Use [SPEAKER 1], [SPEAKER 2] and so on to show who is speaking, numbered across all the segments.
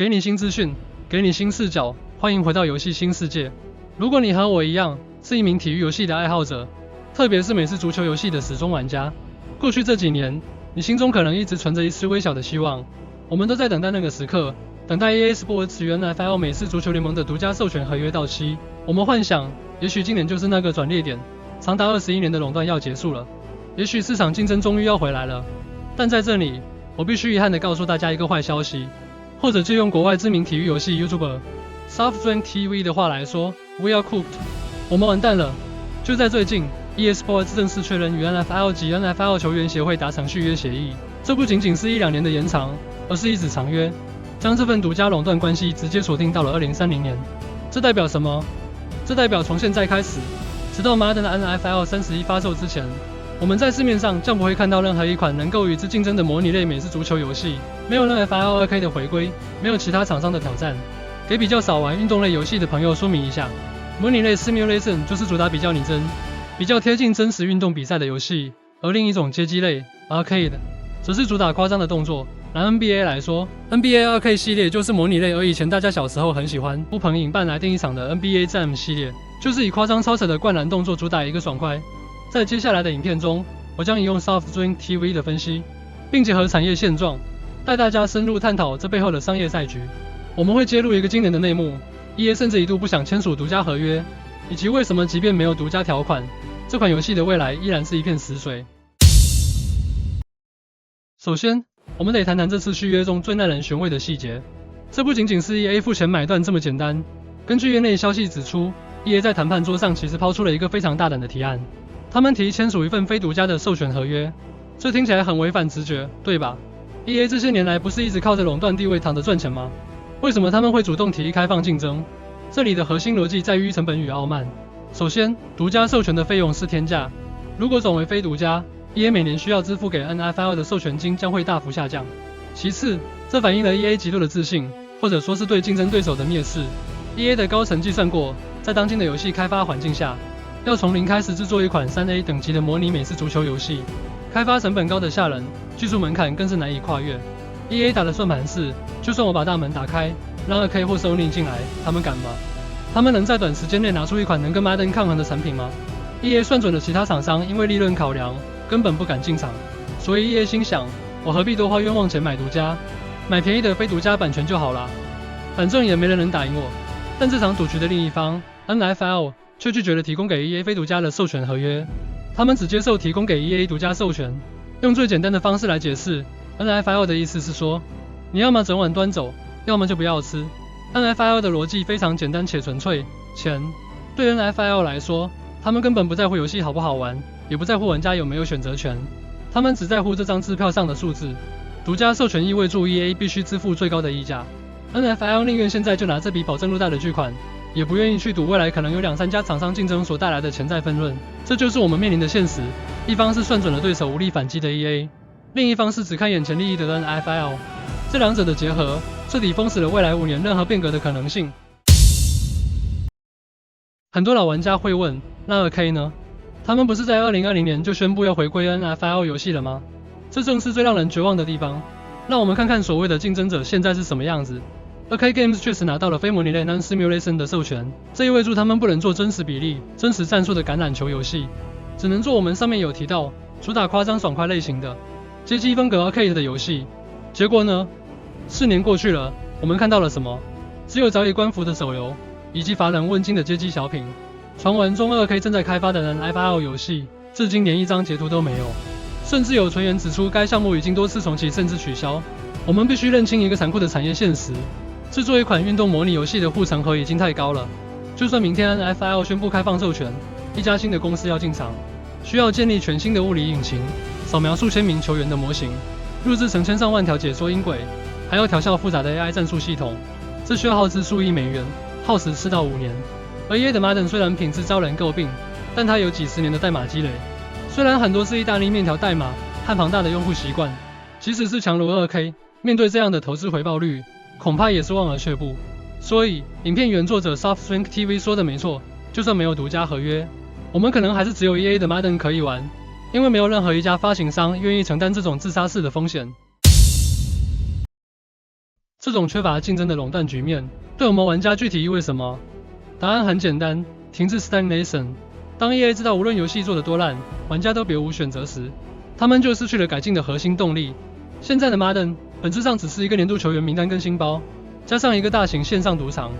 [SPEAKER 1] 给你新资讯，给你新视角，欢迎回到游戏新世界。如果你和我一样是一名体育游戏的爱好者，特别是美式足球游戏的死忠玩家，过去这几年，你心中可能一直存着一丝微小的希望。我们都在等待那个时刻，等待 EA Sports 与 NFL 美式足球联盟的独家授权合约到期。我们幻想，也许今年就是那个转捩点，长达21年的垄断要结束了，也许市场竞争终于要回来了。但在这里，我必须遗憾地告诉大家一个坏消息，或者借用国外知名体育游戏 YouTuber SoftDrink TV 的话来说 ，We are cooked， 我们完蛋了。就在最近 ，EA Sports 正式确认与 NFL 及 NFL 球员协会达成续约协议。这不仅仅是1-2年的延长，而是一纸长约，将这份独家垄断关系直接锁定到了2030年。这代表什么？这代表从现在开始，直到Madden NFL 31发售之前，我们在市面上将不会看到任何一款能够与之竞争的模拟类美式足球游戏。没有NFL 2K 的回归，没有其他厂商的挑战。给比较少玩运动类游戏的朋友说明一下，模拟类 Simulation 就是主打比较拟真、比较贴近真实运动比赛的游戏，而另一种街机类 Arcade 则是主打夸张的动作。拿 NBA 来说 ，NBA 2K 系列就是模拟类，而以前大家小时候很喜欢呼朋引伴来订一场的 NBA Jam 系列，就是以夸张超扯的灌篮动作主打一个爽快。在接下来的影片中，我将引用 SoftDrink TV 的分析，并结合产业现状，带大家深入探讨这背后的商业赛局。我们会揭露一个惊人的内幕 ，EA 甚至一度不想签署独家合约，以及为什么即便没有独家条款，这款游戏的未来依然是一片死水。首先，我们得谈谈这次续约中最耐人寻味的细节。这不仅仅是 EA 付钱买断这么简单。根据业内消息指出 ，EA 在谈判桌上其实抛出了一个非常大胆的提案，他们提议签署一份非独家的授权合约。这听起来很违反直觉，对吧 ？EA 这些年来不是一直靠着垄断地位躺着赚钱吗？为什么他们会主动提议开放竞争？这里的核心逻辑在于成本与傲慢。首先，独家授权的费用是天价，如果转为非独家，EA 每年需要支付给 NFL 的授权金将会大幅下降。其次，这反映了 EA 极度的自信，或者说是对竞争对手的蔑视。EA 的高层计算过，在当今的游戏开发环境下，要从零开始制作一款 3A 等级的模拟美式足球游戏，开发成本高得吓人，技术门槛更是难以跨越。EA 打的算盘是，就算我把大门打开，让2K 或 Sony 进来，他们敢吗？他们能在短时间内拿出一款能跟 Madden 抗衡的产品吗？ EA 算准了其他厂商因为利润考量，根本不敢进场，所以 EA 心想，我何必多花冤枉钱买独家，买便宜的非独家版权就好啦，反正也没人能打赢我。但这场赌局的另一方 NFL 却拒绝了提供给 EA 非独家的授权合约，他们只接受提供给 EA 独家授权。用最简单的方式来解释 ，NFL 的意思是说，你要么整碗端走，要么就不要吃。NFL 的逻辑非常简单且纯粹，钱。对 NFL 来说，他们根本不在乎游戏好不好玩，也不在乎玩家有没有选择权，他们只在乎这张支票上的数字。独家授权意味着 EA 必须支付最高的溢价。NFL 宁愿现在就拿这笔保证入袋的巨款，也不愿意去赌未来可能有2-3家厂商竞争所带来的潜在分润。这就是我们面临的现实。一方是算准了对手无力反击的 EA， 另一方是只看眼前利益的 NFL。这两者的结合，彻底封死了未来5年任何变革的可能性。很多老玩家会问，那 2K 呢？他们不是在2020年就宣布要回归 NFL 游戏了吗？这正是最让人绝望的地方。让我们看看所谓的竞争者现在是什么样子。2K Games 确实拿到了非模拟类 Non-Simulation 的授权，这意味着他们不能做真实比例、真实战术的橄榄球游戏，只能做我们上面有提到主打夸张爽快类型的街机风格 Arcade 的游戏。结果呢？4年过去了，我们看到了什么？只有早已关服的手游，以及乏人问津的街机小品。传闻中 2K 正在开发的 NFL 游戏，至今连一张截图都没有，甚至有传言指出该项目已经多次重启甚至取消。我们必须认清一个残酷的产业现实，制作一款运动模拟游戏的护城河已经太高了。就算明天 NFL 宣布开放授权，一家新的公司要进场，需要建立全新的物理引擎，扫描数千名球员的模型，录制成千上万条解说音轨，还要调校复杂的 AI 战术系统，这需要耗资数亿美元，耗时4到5年。而 EA 的 Madden 虽然品质遭人诟病，但它有几十年的代码积累，虽然很多是意大利面条代码和庞大的用户习惯，即使是强如 2K， 面对这样的投资回报率，恐怕也是望而却步。所以，影片原作者 SoftDrink TV 说的没错，就算没有独家合约，我们可能还是只有 EA 的 Madden 可以玩，因为没有任何一家发行商愿意承担这种自杀式的风险。这种缺乏竞争的垄断局面，对我们玩家具体意味什么？答案很简单，停滞 stagnation。当 EA 知道无论游戏做得多烂，玩家都别无选择时，他们就失去了改进的核心动力。现在的 Madden 本质上只是一个年度球员名单更新包，加上一个大型线上赌场。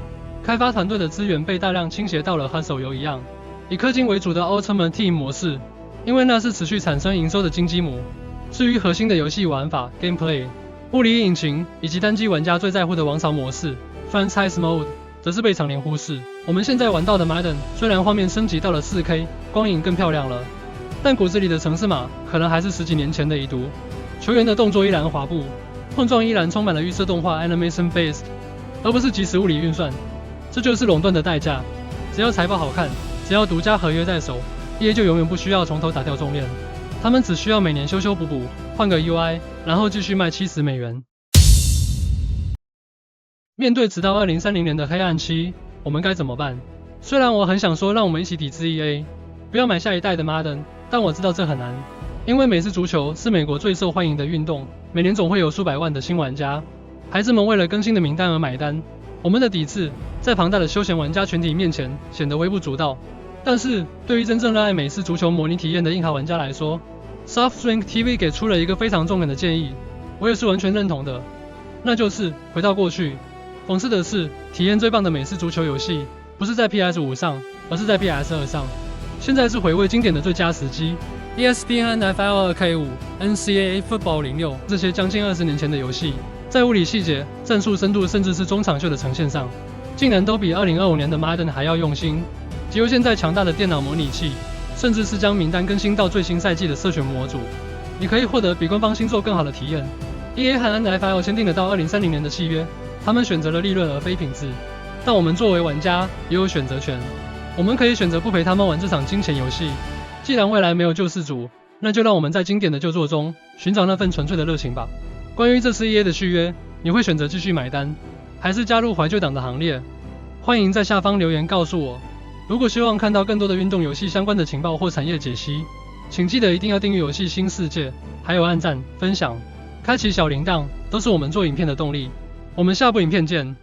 [SPEAKER 1] 开发团队的资源被大量倾斜到了和手游一样，以氪金为主的 Ultimate Team 模式，因为那是持续产生营收的金鸡母。至于核心的游戏玩法 Gameplay、物理引擎以及单机玩家最在乎的王朝模式 Franchise Mode， 则是被常年忽视。我们现在玩到的 Madden 虽然画面升级到了 4K， 光影更漂亮了，但骨子里的程式码可能还是10几年前的遗毒。球员的动作依然滑步，碰撞依然充满了预设动画 Animation Based， 而不是即时物理运算。这就是垄断的代价。只要财报好看，只要独家合约在手， EA 就永远不需要从头打掉重练。他们只需要每年修修补补，换个 UI， 然后继续卖$70。面对直到2030年的黑暗期，我们该怎么办？虽然我很想说让我们一起抵制 EA， 不要买下一代的 Madden， 但我知道这很难，因为美式足球是美国最受欢迎的运动，每年总会有数百万的新玩家，孩子们为了更新的名单而买单。我们的抵制在庞大的休闲玩家群体面前显得微不足道，但是对于真正热爱美式足球模拟体验的硬核玩家来说， SoftShrink TV 给出了一个非常中肯的建议，我也是完全认同的，那就是回到过去。讽刺的是，体验最棒的美式足球游戏不是在 PS5 上，而是在 PS2 上。现在是回味经典的最佳时机。ESPN NFL 2K5、NCAA Football 06这些将近20年前的游戏，在物理细节、战术深度，甚至是中场秀的呈现上，竟然都比2025年的 Madden 还要用心。集邮现在强大的电脑模拟器，甚至是将名单更新到最新赛季的社群模组，你可以获得比官方星座更好的体验。EA 和 NFL 签订了到2030年的契约，他们选择了利润而非品质，但我们作为玩家也有选择权，我们可以选择不陪他们玩这场金钱游戏。既然未来没有救世主，那就让我们在经典的旧作中寻找那份纯粹的热情吧。关于这次 EA 的续约，你会选择继续买单，还是加入怀旧党的行列？欢迎在下方留言告诉我。如果希望看到更多的运动游戏相关的情报或产业解析，请记得一定要订阅游戏新世界，还有按赞、分享、开启小铃铛，都是我们做影片的动力。我们下部影片见。